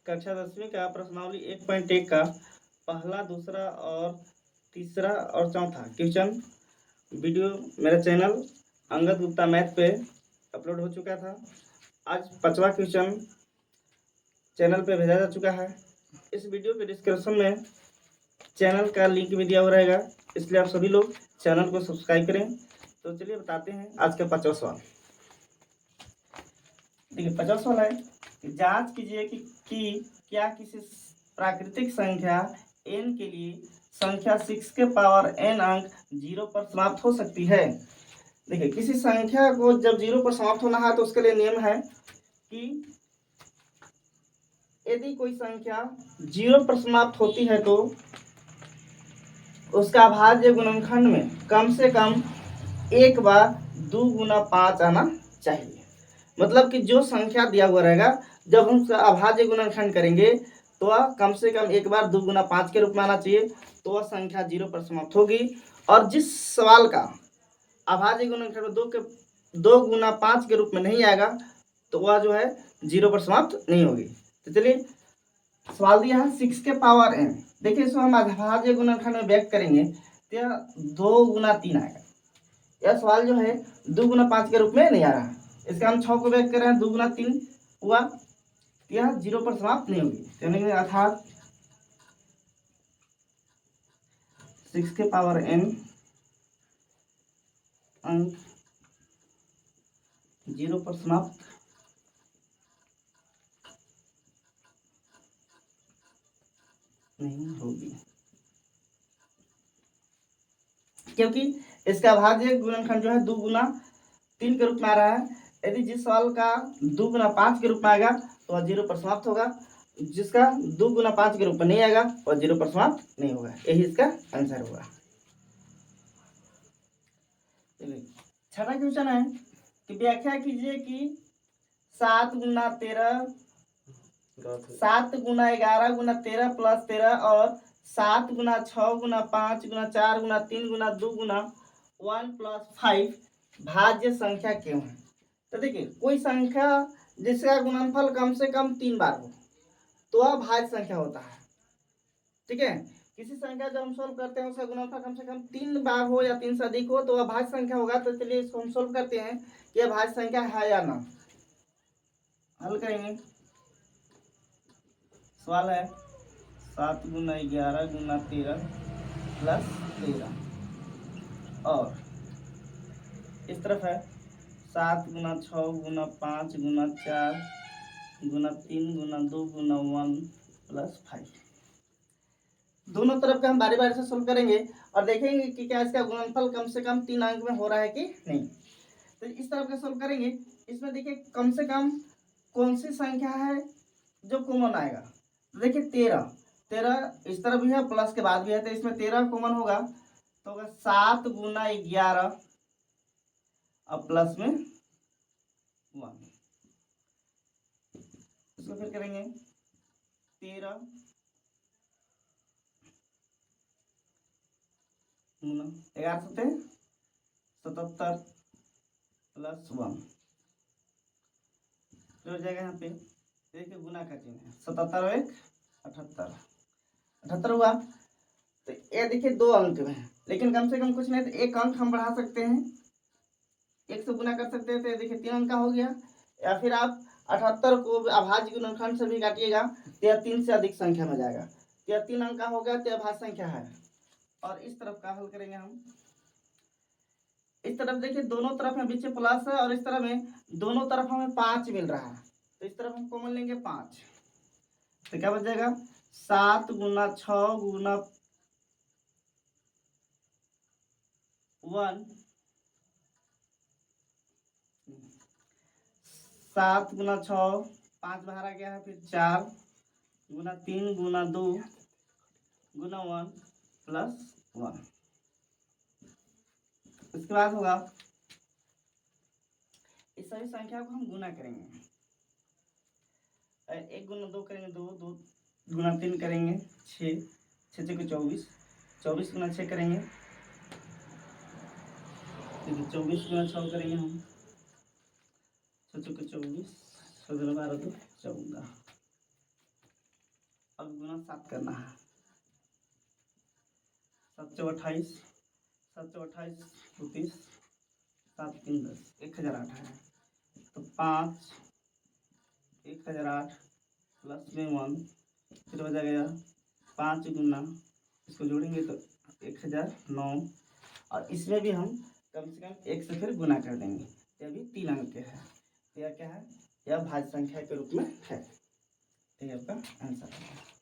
कक्षा 10वीं का प्रश्नावली 1.1 का पहला, दूसरा और तीसरा और चौथा क्वेश्चन वीडियो मेरे चैनल अंगद गुप्ता मैथ पे अपलोड हो चुका था। आज 5वां क्वेश्चन चैनल पे भेजा जा चुका है। इस वीडियो के डिस्क्रिप्शन में चैनल का लिंक भी दिया हुआ रहेगा, इसलिए आप सभी लोग चैनल को सब्सक्राइब करें। तो चलिए बताते हैं आज का 5वां सवाल। देखिए 5वां सवाल है, जांच कीजिए कि क्या किसी प्राकृतिक संख्या n के लिए संख्या 6 के पावर n अंक 0 पर समाप्त हो सकती है। देखिए किसी संख्या को जब 0 पर समाप्त होना है तो उसके लिए नियम है कि यदि कोई संख्या 0 पर समाप्त होती है तो उसका अभाज्य गुणनखंड में कम से कम एक बार 2 गुना 5 आना चाहिए। मतलब कि जो संख्या दिया हुआ रहेगा जब हम उसका अभाज्य गुणनखंड करेंगे तो वह कम से कम एक बार 2 गुना 5 के रूप में आना चाहिए, तो वह संख्या 0 पर समाप्त होगी। और जिस सवाल का अभाज्य गुणनखंड 2 गुना 5 के रूप में नहीं आएगा तो वह जो है 0 पर समाप्त नहीं होगी। तो चलिए सवाल दिया है 6 के पावर n। देखिए इसको हम अभाज्य गुणनखंड में व्यक्त करेंगे तो यह 2 गुना 3 आएगा। यह सवाल जो है 2 गुना 5 के रूप में नहीं आ रहा है, इसका हम 6 को व्यक्त कर रहे हैं, 2 गुना 3 हुआ, यह 0 पर समाप्त नहीं होगी। यानी अर्थात 6 के पावर n अंक 0 पर समाप्त नहीं होगी, क्योंकि इसका अभाज्य गुणनखंड जो है 2 गुना 3 के रूप में आ रहा है। यदि जिस सवाल का 2 गुना 5 के रूप में आएगा तो वह 0 पर समाप्त होगा, जिसका 2 गुना 5 के रूप में नहीं आएगा वह 0 पर समाप्त नहीं होगा। यही इसका आंसर होगा। छठा क्वेश्चन है कि व्याख्या कीजिए कि 7 गुना 13 7 गुना 11 गुना 13 प्लस 13 और 7 गुना 6 गुना 5 गुना 4 गुना 3 गुना 2 गुना 1 प्लस 5 भाज्य संख्या क्यों है। तो देखिए कोई संख्या जिसका गुणनफल कम से कम 3 बार हो तो वह भाज्य संख्या होता है। ठीक है, किसी संख्या जब हम सोल्व करते हैं उसका गुणनफल कम से कम 3 बार हो या 3 से अधिक हो तो वह भाज्य संख्या होगा। तो चलिए इसको हम सोल्व करते हैं कि यह भाज्य संख्या है या ना। हल करेंगे। सवाल है 7 गुना 11 गुना 13 प्लस 13 और इस तरफ है 7 गुना 6 गुना 5 गुना 4 गुना 3 गुना 2 गुना 1 प्लस 5। दोनों तरफ का हम बारी बारी से सोल्व करेंगे और देखेंगे कि क्या इसका गुणनफल कम से कम 3 अंक में हो रहा है कि नहीं। तो इस तरफ का सोल्व करेंगे। इसमें देखिए कम से कम कौन सी संख्या है जो कॉमन आएगा। देखिए 13 इस तरफ भी है प्लस के बाद भी है, तो इसमें 13 कॉमन होगा तो होगा 7 गुना 11 और प्लस में 1। इसको फिर करेंगे 13 गुना 11 सत्ते 77 प्लस 1 जो हो जाएगा यहाँ पे। देखिए गुना का चिन्ह है, 77 और 1 78 हुआ। तो ये देखिए 2 अंक में है, लेकिन कम से कम कुछ नहीं तो 1 अंक हम बढ़ा सकते हैं, 1 से गुना कर सकते हैं। तो देखिए 3 अंक का हो गया। या फिर आप 78 को अभाज्य गुणनखंड से भी काटिएगा तो यह 3 से अधिक संख्या में जाएगा। तो यह 3 अंक का हो गया तो अभाज्य संख्या है। और इस तरफ का हल करेंगे हम। इस तरफ देखिए दोनों तरफ में बीच में प्लस है और इस तरफ में दोनों तरफ हमें 5 मिल रहा है, तो इस तरफ हम कॉमन लेंगे 5। तो क्या बच जाएगा 7 गुना 6 गुना 1 7 गुना 6 5 बाहर आ गया है, फिर 4 गुना 3 गुना 2 गुना 1 प्लस 1। इसके बाद होगा इस सभी संख्या को हम गुना करेंगे। 1 गुना 2 करेंगे 2 2 गुना 3 करेंगे 6 6 को 24 24 गुना 6 करेंगे, 24 गुना 6 करेंगे हम 6 को 24 12 2 14। 5 7 करना है। 7 चौ 28, 7 चौ 28 32, 7 3 10, 1008 है। तो 5 1008 प्लस में 1, फिर हो जाएगा 5 गुना, इसको जोड़ेंगे तो 1009, और इसमें भी हम कम से कम 1 से फिर गुना कर देंगे। यह भी 3 अंक के है। तो यह क्या है, यह भाज्य संख्या के रूप में है। तो ये आपका आंसर है।